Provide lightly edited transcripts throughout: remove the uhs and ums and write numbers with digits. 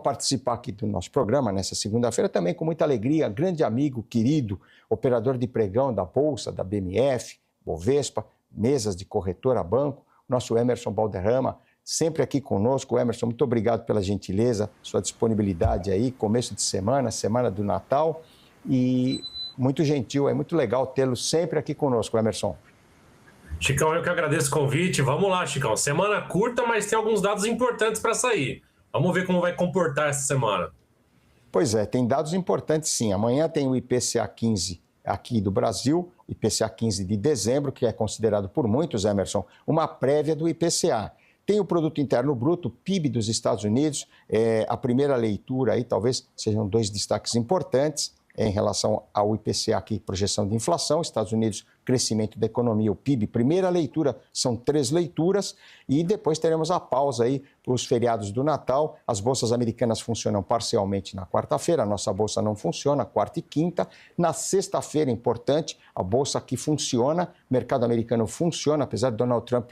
participar aqui do nosso programa nessa segunda-feira, também com muita alegria, grande amigo, querido, operador de pregão da Bolsa, da BMF, Bovespa, mesas de corretora, banco, nosso Emerson Balderrama, sempre aqui conosco. Emerson, muito obrigado pela gentileza, sua disponibilidade aí, começo de semana, semana do Natal, e muito gentil, é muito legal tê-lo sempre aqui conosco, Emerson. Chicão, eu que agradeço o convite. Vamos lá, Chicão. Semana curta, mas tem alguns dados importantes para sair. Vamos ver como vai comportar essa semana. Pois é, tem dados importantes sim. Amanhã tem o IPCA 15 aqui do Brasil, IPCA 15 de dezembro, que é considerado por muitos, Emerson, uma prévia do IPCA. Tem o Produto Interno Bruto, PIB dos Estados Unidos, a primeira leitura aí talvez sejam dois destaques importantes em relação ao IPCA aqui, projeção de inflação, Estados Unidos, crescimento da economia, o PIB, primeira leitura, são 3 leituras, e depois teremos a pausa aí para os feriados do Natal. As bolsas americanas funcionam parcialmente na quarta-feira, a nossa bolsa não funciona, quarta e quinta. Na sexta-feira, importante, a bolsa aqui funciona, o mercado americano funciona, apesar de Donald Trump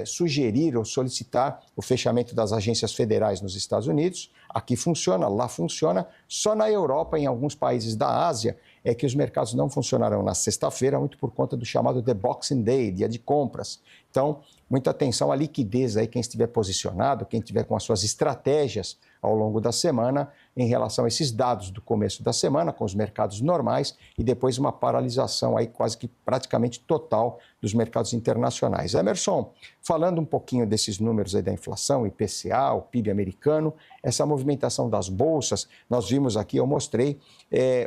sugerir ou solicitar o fechamento das agências federais nos Estados Unidos. Aqui funciona, lá funciona. Só na Europa, em alguns países da Ásia, é que os mercados não funcionarão na sexta-feira, muito por conta do chamado The Boxing Day, dia de compras. Então, muita atenção à liquidez aí, quem estiver posicionado, quem estiver com as suas estratégias ao longo da semana em relação a esses dados do começo da semana, com os mercados normais, e depois uma paralisação aí quase que praticamente total dos mercados internacionais. Emerson, falando um pouquinho desses números aí da inflação, IPCA, o PIB americano, essa movimentação das bolsas, nós vimos aqui, eu mostrei,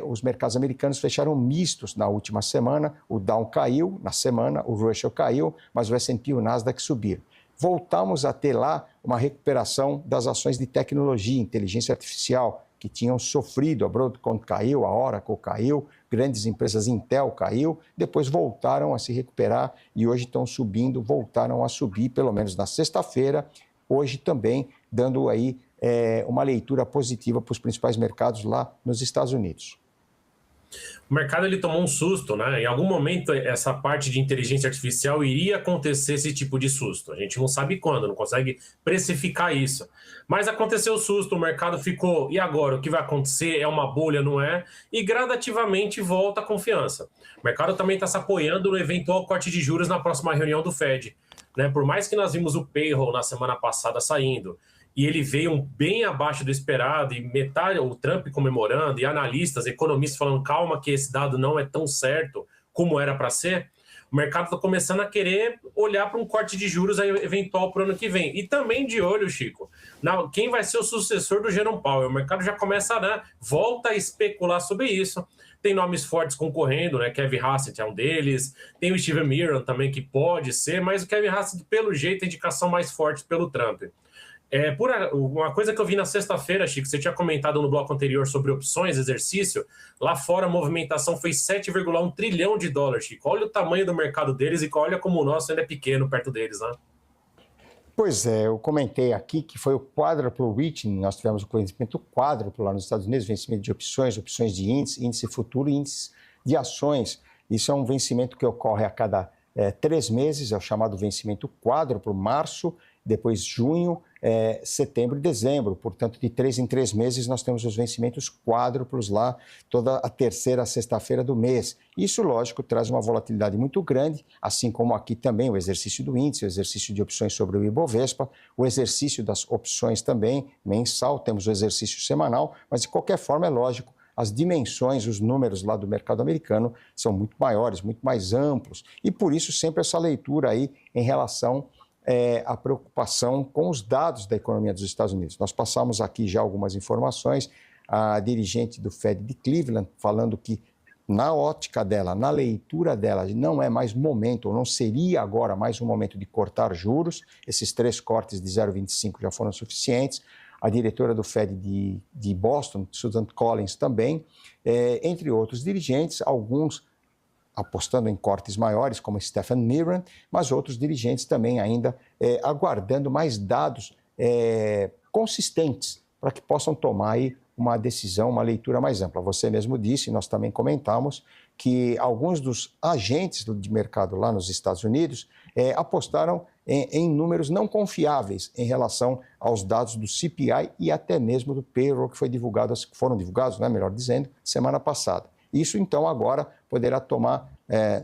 os mercados americanos fecharam mistos na última semana, o Dow caiu na semana, o Russell caiu, mas o S&P e o Nasdaq subiram. Voltamos a ter lá uma recuperação das ações de tecnologia, inteligência artificial, que tinham sofrido, a Broadcom caiu, a Oracle caiu, grandes empresas, Intel caiu, depois voltaram a se recuperar e hoje estão subindo, voltaram a subir, pelo menos na sexta-feira, hoje também dando aí uma leitura positiva para os principais mercados lá nos Estados Unidos. O mercado ele tomou um susto, né? Em algum momento essa parte de inteligência artificial iria acontecer esse tipo de susto. A gente não sabe quando, não consegue precificar isso. Mas aconteceu o susto, o mercado ficou, e agora? O que vai acontecer? É uma bolha, não é? E gradativamente volta a confiança. O mercado também está se apoiando no eventual corte de juros na próxima reunião do Fed, né? Por mais que nós vimos o payroll na semana passada saindo, e ele veio bem abaixo do esperado, e metade, o Trump comemorando, e analistas, economistas falando, calma que esse dado não é tão certo como era para ser, o mercado está começando a querer olhar para um corte de juros eventual para o ano que vem. E também de olho, Chico, quem vai ser o sucessor do Jerome Powell. O mercado já começa, né, volta a especular sobre isso. Tem nomes fortes concorrendo, né? Kevin Hassett é um deles, tem o Steven Mnuchin também que pode ser, mas o Kevin Hassett, pelo jeito, é a indicação mais forte pelo Trump. Uma coisa que eu vi na sexta-feira, Chico, você tinha comentado no bloco anterior sobre opções, exercício, lá fora a movimentação foi 7,1 trilhão de dólares, Chico. Olha o tamanho do mercado deles e olha como o nosso ainda é pequeno perto deles, né? Pois é, eu comentei aqui que foi o quádruplo rating, nós tivemos o conhecimento quádruplo lá nos Estados Unidos, vencimento de opções, opções de índice, índice futuro e índices de ações. Isso é um vencimento que ocorre a cada 3 meses, é o chamado vencimento quádruplo, março, depois junho, setembro e dezembro. Portanto, de 3 em 3 meses, nós temos os vencimentos quádruplos lá, toda a terceira sexta-feira do mês. Isso, lógico, traz uma volatilidade muito grande, assim como aqui também o exercício do índice, o exercício de opções sobre o Ibovespa, o exercício das opções também, mensal, temos o exercício semanal, mas de qualquer forma é lógico, as dimensões, os números lá do mercado americano são muito maiores, muito mais amplos, e por isso sempre essa leitura aí em relação a preocupação com os dados da economia dos Estados Unidos. Nós passamos aqui já algumas informações, a dirigente do Fed de Cleveland falando que na ótica dela, na leitura dela, não é mais momento, ou não seria agora mais um momento de cortar juros, esses 3 cortes de 0,25 já foram suficientes. A diretora do Fed de Boston, Susan Collins, também, entre outros dirigentes, alguns apostando em cortes maiores, como Stephen Mnuchin, mas outros dirigentes também ainda aguardando mais dados consistentes para que possam tomar aí uma decisão, uma leitura mais ampla. Você mesmo disse, nós também comentamos, que alguns dos agentes de mercado lá nos Estados Unidos apostaram em números não confiáveis em relação aos dados do CPI e até mesmo do payroll que foram divulgados, né, melhor dizendo, semana passada. Isso, então, agora poderá tomar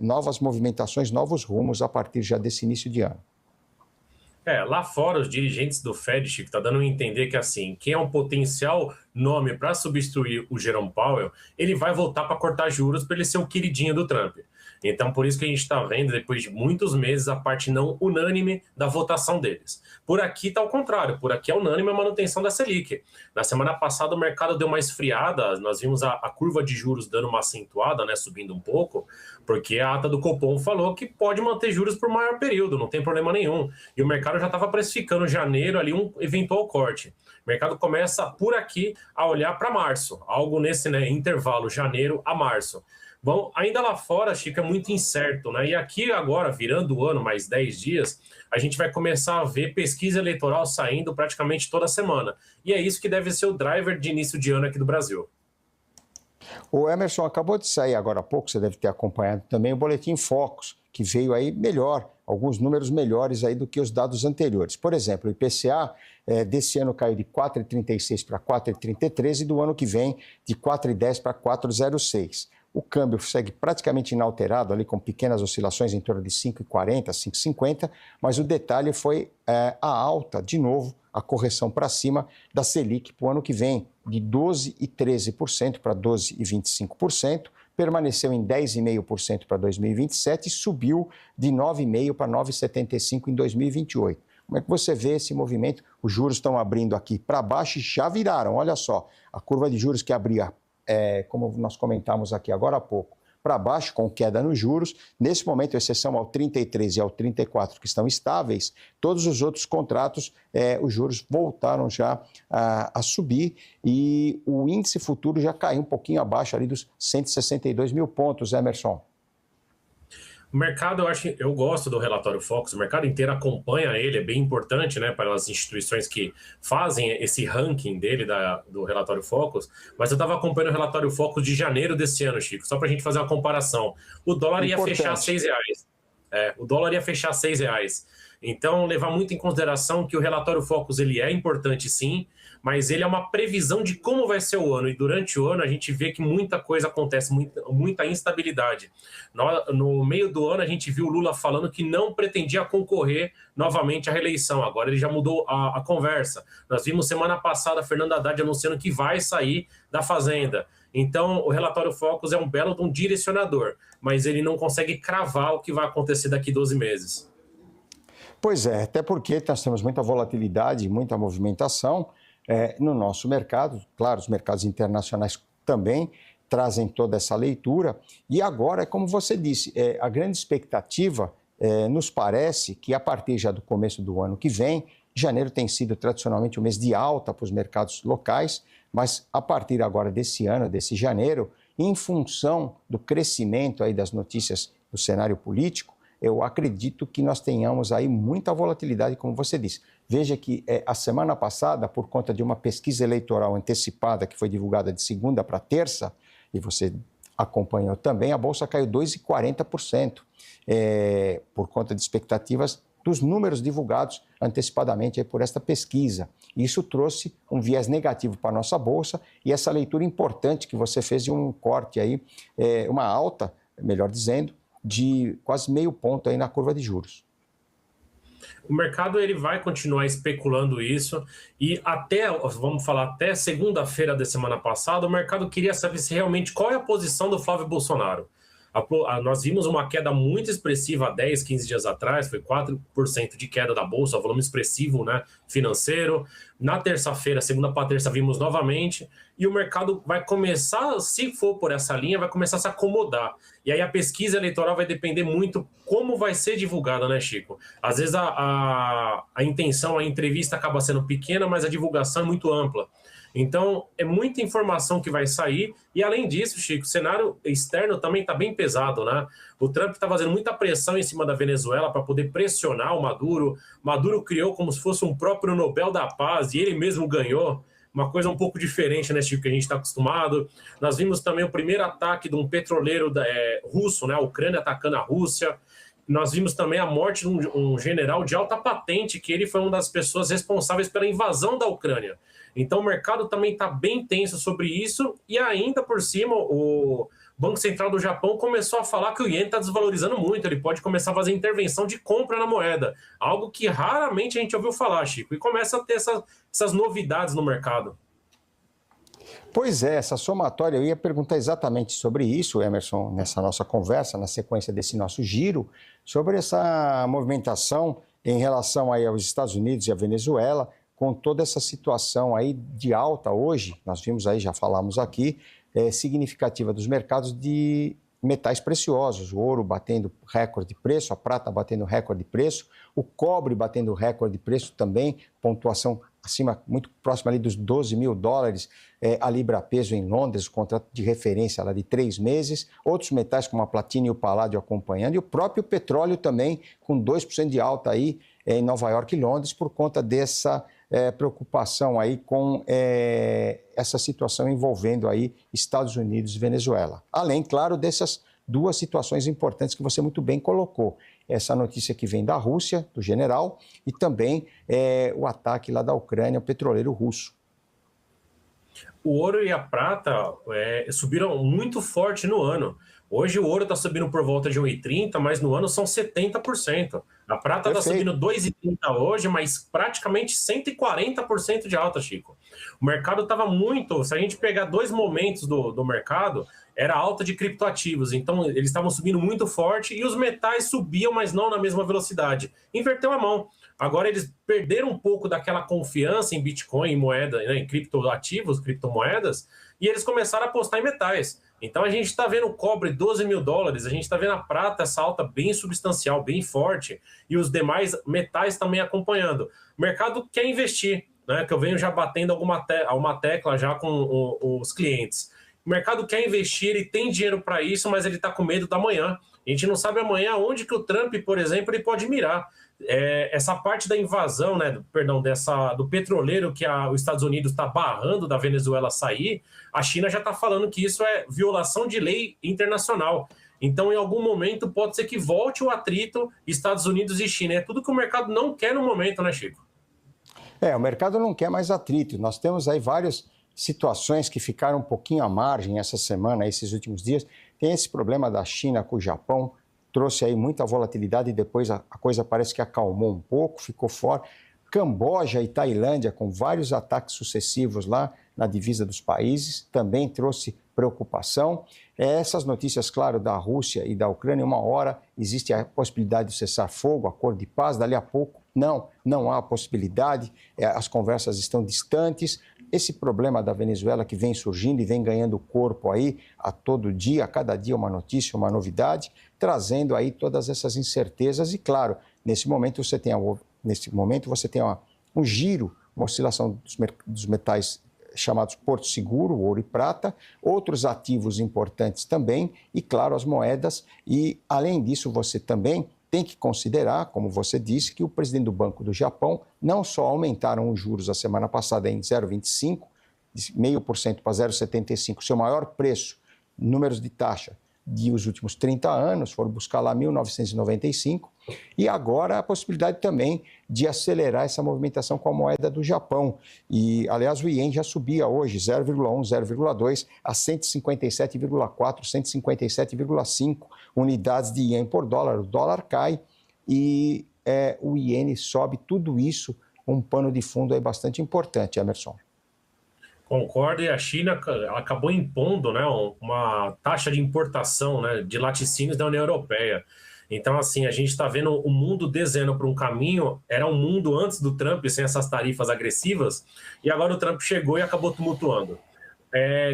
novas movimentações, novos rumos a partir já desse início de ano. Lá fora, os dirigentes do Fed, Chico, tá dando a entender que, assim, quem é um potencial nome para substituir o Jerome Powell, ele vai voltar para cortar juros para ele ser o queridinho do Trump. Então, por isso que a gente está vendo, depois de muitos meses, a parte não unânime da votação deles. Por aqui está ao contrário, por aqui é unânime a manutenção da Selic. Na semana passada o mercado deu uma esfriada, nós vimos a curva de juros dando uma acentuada, né, subindo um pouco, porque a ata do Copom falou que pode manter juros por maior período, não tem problema nenhum. E o mercado já estava precificando janeiro ali um eventual corte. O mercado começa por aqui a olhar para março, algo nesse, né, intervalo janeiro a março. Bom, ainda lá fora, Chico, é muito incerto, né? E aqui agora, virando o ano, mais 10 dias, a gente vai começar a ver pesquisa eleitoral saindo praticamente toda semana. E é isso que deve ser o driver de início de ano aqui do Brasil. O Emerson acabou de sair agora há pouco, você deve ter acompanhado também o Boletim Focus, que veio aí melhor, alguns números melhores aí do que os dados anteriores. Por exemplo, o IPCA desse ano caiu de 4,36 para 4,33 e do ano que vem de 4,10 para 4,06. O câmbio segue praticamente inalterado, ali com pequenas oscilações em torno de 5,40, 5,50, mas o detalhe foi a alta, de novo, a correção para cima da Selic para o ano que vem, de 12,13% para 12,25%, permaneceu em 10,5% para 2027 e subiu de 9,5% para 9,75% em 2028. Como é que você vê esse movimento? Os juros estão abrindo aqui para baixo e já viraram, olha só, a curva de juros que abria como nós comentamos aqui agora há pouco, para baixo, com queda nos juros. Nesse momento, exceção ao 33 e ao 34, que estão estáveis, todos os outros contratos, os juros voltaram já a subir e o índice futuro já caiu um pouquinho abaixo ali dos 162 mil pontos, Emerson. O mercado, eu gosto do relatório Focus, o mercado inteiro acompanha ele, é bem importante, né, para as instituições que fazem esse ranking dele, do relatório Focus, mas eu estava acompanhando o relatório Focus de janeiro desse ano, Chico, só para a gente fazer uma comparação. O dólar ia fechar R$6. O dólar ia fechar R$6. Então, levar muito em consideração que o relatório Focus ele é importante, sim, mas ele é uma previsão de como vai ser o ano. E durante o ano a gente vê que muita coisa acontece, muita instabilidade. No meio do ano a gente viu o Lula falando que não pretendia concorrer novamente à reeleição. Agora ele já mudou a conversa. Nós vimos semana passada a Fernanda Haddad anunciando que vai sair da Fazenda. Então, o relatório Focus é um belo de um direcionador, mas ele não consegue cravar o que vai acontecer daqui 12 meses. Pois é, até porque nós temos muita volatilidade, muita movimentação no nosso mercado. Claro, os mercados internacionais também trazem toda essa leitura. E agora, como você disse, a grande expectativa nos parece que a partir já do começo do ano que vem, janeiro tem sido tradicionalmente um mês de alta para os mercados locais, mas a partir agora desse ano, desse janeiro, em função do crescimento aí das notícias do cenário político, eu acredito que nós tenhamos aí muita volatilidade, como você disse. Veja que a semana passada, por conta de uma pesquisa eleitoral antecipada que foi divulgada de segunda para terça, e você acompanhou também, a Bolsa caiu 2,40% por conta de expectativas dos números divulgados antecipadamente aí por esta pesquisa. Isso trouxe um viés negativo para a nossa Bolsa e essa leitura importante que você fez de um corte aí, uma alta, melhor dizendo, de quase meio ponto aí na curva de juros. O mercado ele vai continuar especulando isso e vamos falar, até segunda-feira da semana passada, o mercado queria saber se realmente qual é a posição do Flávio Bolsonaro. Nós vimos uma queda muito expressiva há 10, 15 dias atrás, foi 4% de queda da Bolsa, volume expressivo, né, financeiro. Na terça-feira, segunda para terça, vimos novamente, e o mercado vai começar, se for por essa linha, vai começar a se acomodar. E aí a pesquisa eleitoral vai depender muito como vai ser divulgada, né, Chico? Às vezes a intenção, a entrevista acaba sendo pequena, mas a divulgação é muito ampla. Então, é muita informação que vai sair. E, além disso, Chico, o cenário externo também está bem pesado, né? O Trump está fazendo muita pressão em cima da Venezuela para poder pressionar o Maduro. Maduro criou como se fosse um próprio Nobel da Paz e ele mesmo ganhou. Uma coisa um pouco diferente, né, Chico, que a gente está acostumado. Nós vimos também o primeiro ataque de um petroleiro russo, né? A Ucrânia atacando a Rússia. nós vimos também a morte de um general de alta patente, que ele foi uma das pessoas responsáveis pela invasão da Ucrânia. Então o mercado também está bem tenso sobre isso, e ainda por cima o Banco Central do Japão começou a falar que o iene está desvalorizando muito, ele pode começar a fazer intervenção de compra na moeda, algo que raramente a gente ouviu falar, Chico, e começa a ter essas novidades no mercado. Pois é, essa somatória, eu ia perguntar exatamente sobre isso, Emerson, nessa nossa conversa, na sequência desse nosso giro, sobre essa movimentação em relação aí aos Estados Unidos e à Venezuela, com toda essa situação aí de alta hoje, nós vimos aí, já falamos aqui, significativa dos mercados de metais preciosos, o ouro batendo recorde de preço, a prata batendo recorde de preço, o cobre batendo recorde de preço também, pontuação acima, muito próxima ali dos 12 mil dólares, a libra-peso em Londres, contrato de referência lá de 3 meses, outros metais como a platina e o paládio acompanhando, e o próprio petróleo também com 2% de alta aí em Nova York e Londres por conta dessa preocupação aí com essa situação envolvendo aí Estados Unidos e Venezuela. Além, claro, dessas duas situações importantes que você muito bem colocou. Essa notícia que vem da Rússia, do general, e também o ataque lá da Ucrânia, o petroleiro russo. O ouro e a prata subiram muito forte no ano. Hoje o ouro está subindo por volta de 1,30, mas no ano são 70%. A prata está subindo 2,30 hoje, mas praticamente 140% de alta, Chico. O mercado estava muito... Se a gente pegar dois momentos do mercado, era alta de criptoativos. Então, eles estavam subindo muito forte e os metais subiam, mas não na mesma velocidade. Inverteu a mão. Agora eles perderam um pouco daquela confiança em Bitcoin, em moeda, né, em criptoativos, criptomoedas, e eles começaram a apostar em metais. Então a gente está vendo o cobre 12 mil dólares, a gente está vendo a prata, essa alta bem substancial, bem forte, e os demais metais também acompanhando. O mercado quer investir, né, que eu venho já batendo uma tecla já com os clientes. O mercado quer investir, ele tem dinheiro para isso, mas ele está com medo da manhã. A gente não sabe amanhã onde que o Trump, por exemplo, ele pode mirar. Essa parte da invasão, né, do petroleiro que os Estados Unidos está barrando da Venezuela sair, a China já está falando que isso é violação de lei internacional. Então, em algum momento, pode ser que volte o atrito Estados Unidos e China. É tudo que o mercado não quer no momento, né, Chico? O mercado não quer mais atrito. Nós temos aí várias situações que ficaram um pouquinho à margem essa semana, esses últimos dias. Tem esse problema da China com o Japão, trouxe aí muita volatilidade e depois a coisa parece que acalmou um pouco, ficou fora. Camboja e Tailândia, com vários ataques sucessivos lá na divisa dos países, também trouxe preocupação. Essas notícias, claro, da Rússia e da Ucrânia, uma hora existe a possibilidade de cessar fogo, acordo de paz, dali a pouco não há possibilidade, as conversas estão distantes. Esse problema da Venezuela que vem surgindo e vem ganhando corpo aí a todo dia, a cada dia uma notícia, uma novidade, trazendo aí todas essas incertezas e, claro, nesse momento você tem um giro, uma oscilação dos metais chamados Porto Seguro, ouro e prata, outros ativos importantes também e, claro, as moedas. E, além disso, você também tem que considerar, como você disse, que o presidente do Banco do Japão não só aumentaram os juros a semana passada em 0,25%, de 0,5% para 0,75%, seu maior preço, números de taxa dos últimos 30 anos, foram buscar lá 1995, e agora a possibilidade também de acelerar essa movimentação com a moeda do Japão. E, aliás, o iene já subia hoje 0,1, 0,2 a 157,4, 157,5 unidades de iene por dólar. O dólar cai e o iene sobe, tudo isso, um pano de fundo aí bastante importante, Emerson. Concordo, e a China acabou impondo, né, uma taxa de importação, né, de laticínios da União Europeia. Então, assim, a gente está vendo o mundo desenhando para um caminho, era um mundo antes do Trump, sem essas tarifas agressivas, e agora o Trump chegou e acabou tumultuando.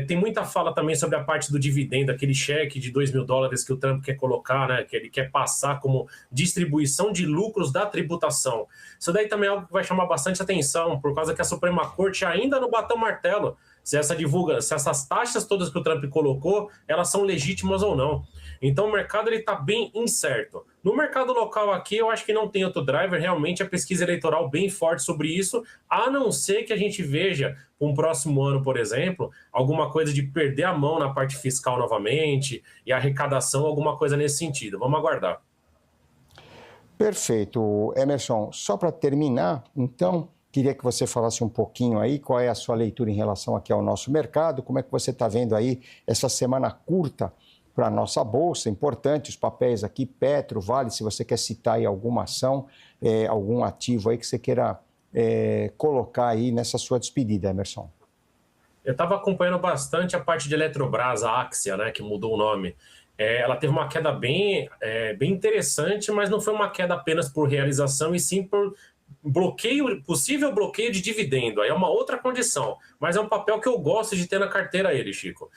Tem muita fala também sobre a parte do dividendo, aquele cheque de 2 mil dólares que o Trump quer colocar, né, que ele quer passar como distribuição de lucros da tributação. Isso daí também é algo que vai chamar bastante atenção, por causa que a Suprema Corte ainda não bateu o martelo se essas taxas todas que o Trump colocou, elas são legítimas ou não. Então o mercado está bem incerto. No mercado local aqui, eu acho que não tem outro driver, realmente a pesquisa eleitoral bem forte sobre isso, a não ser que a gente veja, um próximo ano, por exemplo, alguma coisa de perder a mão na parte fiscal novamente e arrecadação, alguma coisa nesse sentido. Vamos aguardar. Perfeito, Emerson. Só para terminar, então, queria que você falasse um pouquinho aí qual é a sua leitura em relação aqui ao nosso mercado, como é que você está vendo aí essa semana curta para a nossa bolsa, importante, os papéis aqui, Petro, Vale, se você quer citar aí alguma ação, algum ativo aí que você queira colocar aí nessa sua despedida, Emerson. Eu estava acompanhando bastante a parte de Eletrobras, a Axia, né, que mudou o nome. Ela teve uma queda bem interessante, mas não foi uma queda apenas por realização, e sim por possível bloqueio de dividendo. Aí é uma outra condição, mas é um papel que eu gosto de ter na carteira ele, Chico.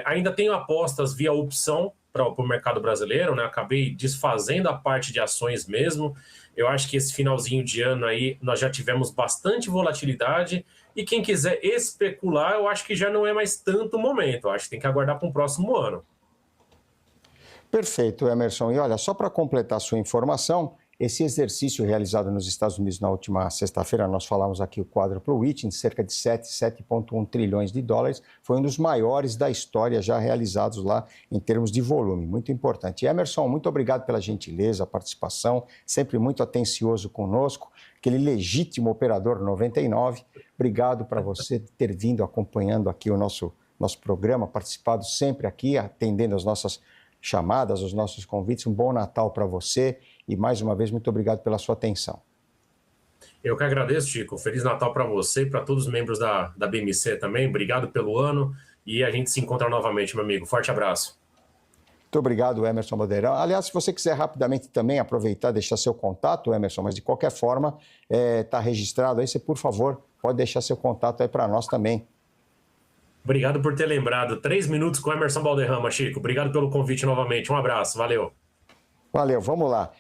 Ainda tenho apostas via opção para o mercado brasileiro, né? Acabei desfazendo a parte de ações mesmo. Eu acho que esse finalzinho de ano aí nós já tivemos bastante volatilidade, e quem quiser especular, eu acho que já não é mais tanto o momento. Eu acho que tem que aguardar para um próximo ano. Perfeito, Emerson. E olha, só para completar a sua informação, esse exercício realizado nos Estados Unidos na última sexta-feira, nós falamos aqui o quádruplo Witting, cerca de 7,1 trilhões de dólares, foi um dos maiores da história já realizados lá em termos de volume, muito importante. E Emerson, muito obrigado pela gentileza, a participação, sempre muito atencioso conosco, aquele legítimo operador 99. Obrigado para você ter vindo acompanhando aqui o nosso programa, participado sempre aqui, atendendo as nossas chamadas, os nossos convites. Um bom Natal para você e, mais uma vez, muito obrigado pela sua atenção. Eu que agradeço, Chico. Feliz Natal para você e para todos os membros da BMC também. Obrigado pelo ano e a gente se encontra novamente, meu amigo. Forte abraço. Muito obrigado, Emerson Madeirão. Aliás, se você quiser rapidamente também aproveitar, deixar seu contato, Emerson, mas de qualquer forma, está registrado aí, você, por favor, pode deixar seu contato aí para nós também. Obrigado por ter lembrado. 3 minutos com Emerson Balderrama, Chico. Obrigado pelo convite novamente. Um abraço. Valeu. Valeu, vamos lá.